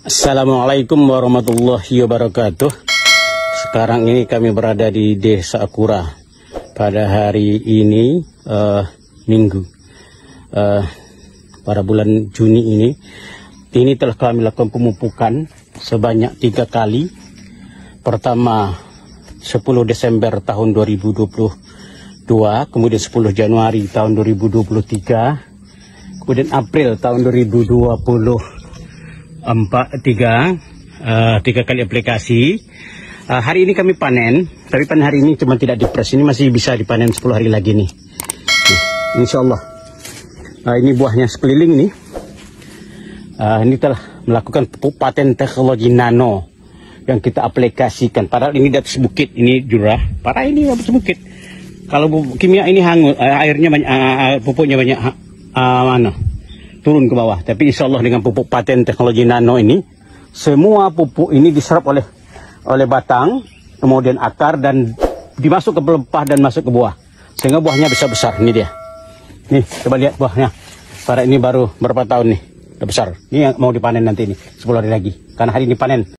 Assalamualaikum warahmatullahi wabarakatuh. Sekarang ini kami berada di Desa Akura. Pada hari ini Minggu pada bulan Juni ini telah kami lakukan pemupukan sebanyak 3 kali. Pertama 10 Desember tahun 2022, kemudian 10 Januari tahun 2023, kemudian April tahun 2023. Tiga kali aplikasi. Hari ini kami panen, tapi panen hari ini cuma tidak dipres. Ini masih bisa dipanen 10 hari lagi nih. Insya Allah. Ini buahnya sekeliling nih. Ini telah melakukan pupuk paten teknologi nano yang kita aplikasikan. Padahal ini di atas bukit, ini jurah. Parah ini di atas bukit. Kalau pupuk kimia ini hangus, airnya banyak, pupuknya banyak turun ke bawah. Tapi insya Allah dengan pupuk paten teknologi nano ini, semua pupuk ini diserap oleh batang, kemudian akar, dan dimasuk ke pelepah dan masuk ke buah, sehingga buahnya besar-besar. Ini dia. Nih, coba lihat buahnya. Para ini baru berapa tahun nih, udah besar. Ini yang mau dipanen nanti ini 10 hari lagi, karena hari ini panen.